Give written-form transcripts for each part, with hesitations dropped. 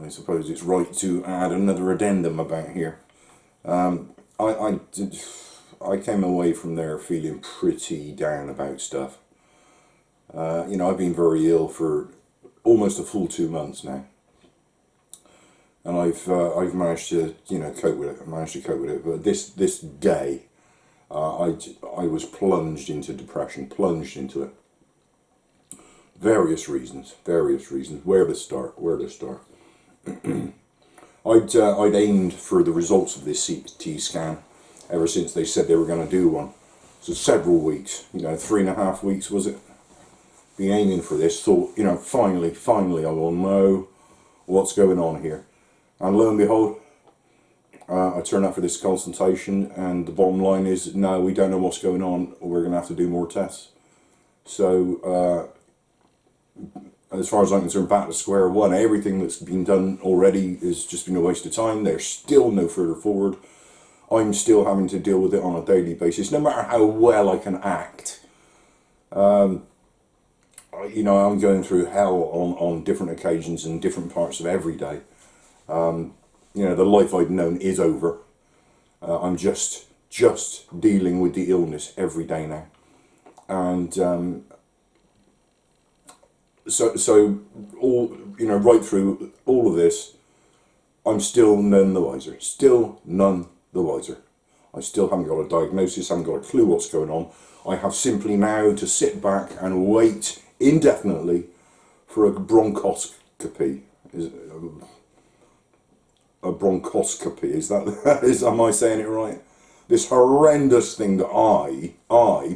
I suppose it's right to add another addendum about here. I came away from there feeling pretty down about stuff. I've been very ill for almost a full 2 months now, and I've managed to cope with it. I managed to cope with it, but this day, I was plunged into depression, plunged into it. Various reasons. Where to start? I'd aimed for the results of this CT scan ever since they said they were going to do one. So several weeks, 3.5 weeks was it? Been aiming for this, thought, finally I will know what's going on here. And lo and behold, I turn up for this consultation, and the bottom line is, no, we don't know what's going on, we're going to have to do more tests. So, as far as I'm concerned, back to square one. Everything that's been done already has just been a waste of time. There's still no further forward. I'm still having to deal with it on a daily basis, no matter how well I can act. I'm going through hell on different occasions and different parts of every day. The life I'd known is over. I'm just dealing with the illness every day now. And so all, right through all of this, I'm still none the wiser. I still haven't got a diagnosis, haven't got a clue what's going on. I have simply now to sit back and wait indefinitely for a bronchoscopy. A bronchoscopy, am I saying it right? This horrendous thing that I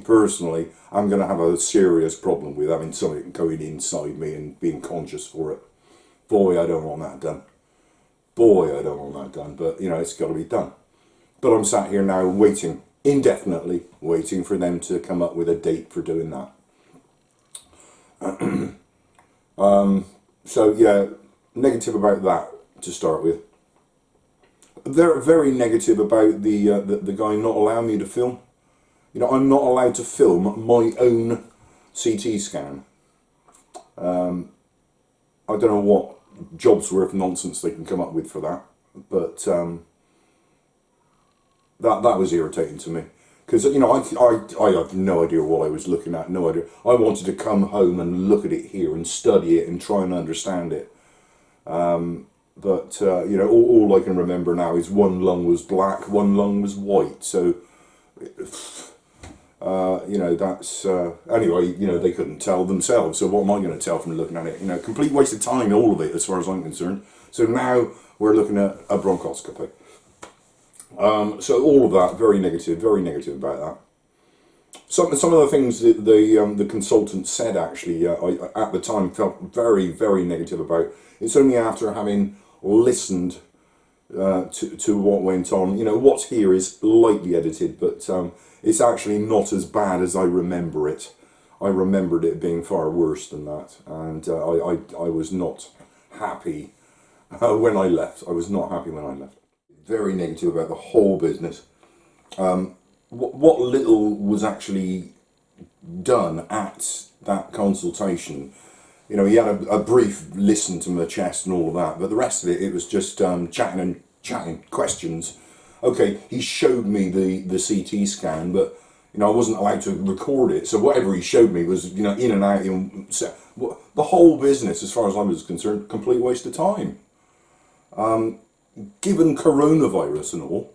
personally am going to have a serious problem with, having something going inside me and being conscious for it. Boy, I don't want that done. But, it's got to be done. But I'm sat here now waiting, indefinitely waiting for them to come up with a date for doing that. So, yeah, negative about that to start with. They're very negative about the guy not allowing me to film. I'm not allowed to film my own CT scan. I don't know what job's worth nonsense they can come up with for that, but that was irritating to me, because I have no idea what I was looking at, no idea. I wanted to come home and look at it here and study it and try and understand it. But all I can remember now is one lung was black, one lung was white. So, that's anyway. They couldn't tell themselves. So what am I going to tell from looking at it? Complete waste of time, all of it, as far as I'm concerned. So now we're looking at a bronchoscopy. So all of that very negative about that. Some of the things that the consultant said, actually, I at the time felt very, very negative about. It's only after having listened to what went on. What's here is lightly edited, but it's actually not as bad as I remember it. I remembered it being far worse than that, and I was not happy when I left. Very negative about the whole business. What little was actually done at that consultation, he had a brief listen to my chest and all of that, but the rest of it was just chatting, questions. Okay, he showed me the CT scan, but I wasn't allowed to record it, so whatever he showed me was in and out. The whole business, as far as I was concerned, complete waste of time. Given coronavirus and all,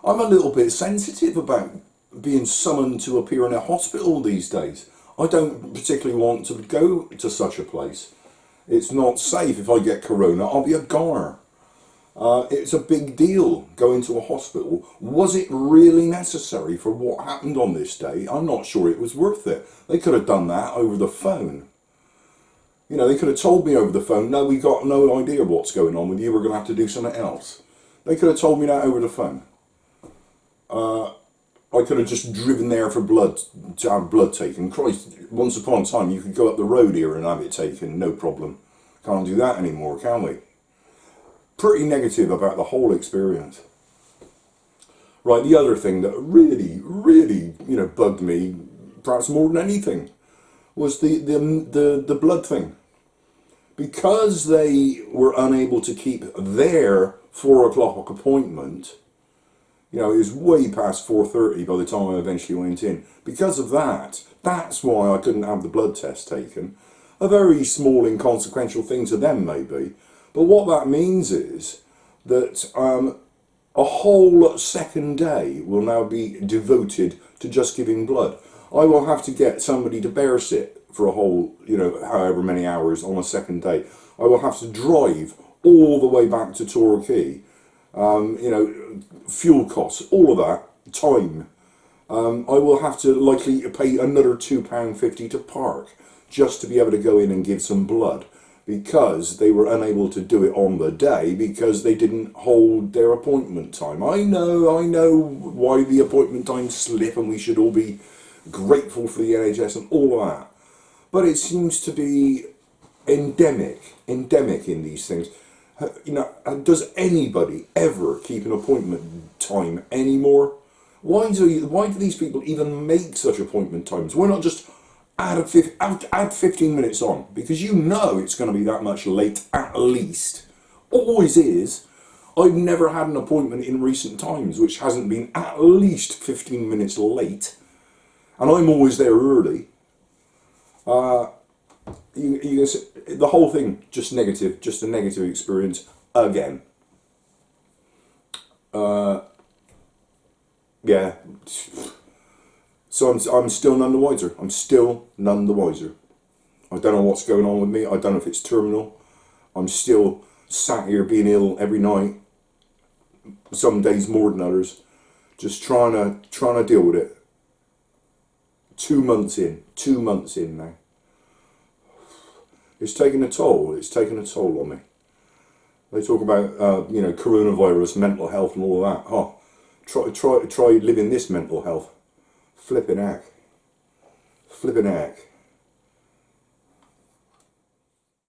I'm a little bit sensitive about being summoned to appear in a hospital these days. I don't particularly want to go to such a place. It's not safe. If I get corona, I'll be a goner. It's a big deal going to a hospital. Was it really necessary for what happened on this day? I'm not sure it was worth it. They could have done that over the phone. They could have told me over the phone, no, we got no idea what's going on with you, we're going to have to do something else. They could have told me that over the phone. I could have just driven there for blood, to have blood taken. Christ, once upon a time you could go up the road here and have it taken, no problem. Can't do that anymore, can we? Pretty negative about the whole experience. Right, the other thing that really, really, bugged me, perhaps more than anything, was the blood thing. because they were unable to keep their 4 o'clock appointment, you know, it was way past 4:30 by the time I eventually went in. Because of that, that's why I couldn't have the blood test taken. A very small inconsequential thing to them maybe, but what that means is that a whole second day will now be devoted to just giving blood. I will have to get somebody to bear sit for a whole, you know, however many hours on a second day. I will have to drive all the way back to Torquay. You know, fuel costs, all of that, time. I will have to likely pay another £2.50 to park just to be able to go in and give some blood, because they were unable to do it on the day because they didn't hold their appointment time. I know why the appointment times slip, and we should all be grateful for the NHS and all of that. But it seems to be endemic in these things. You know, does anybody ever keep an appointment time anymore? Why do these people even make such appointment times? Why not just add 15 minutes on? Because you know it's going to be that much late at least. Always is. I've never had an appointment in recent times which hasn't been at least 15 minutes late. And I'm always there early. The whole thing, just negative, just a negative experience again. Yeah. So I'm still none the wiser. I'm still none the wiser. I don't know what's going on with me. I don't know if it's terminal. I'm still sat here being ill every night. Some days more than others. Just trying to deal with it. 2 months in now. It's taken a toll. It's taken a toll on me. They talk about you know, coronavirus, mental health, and all of that. Oh, try living this mental health. Flipping heck.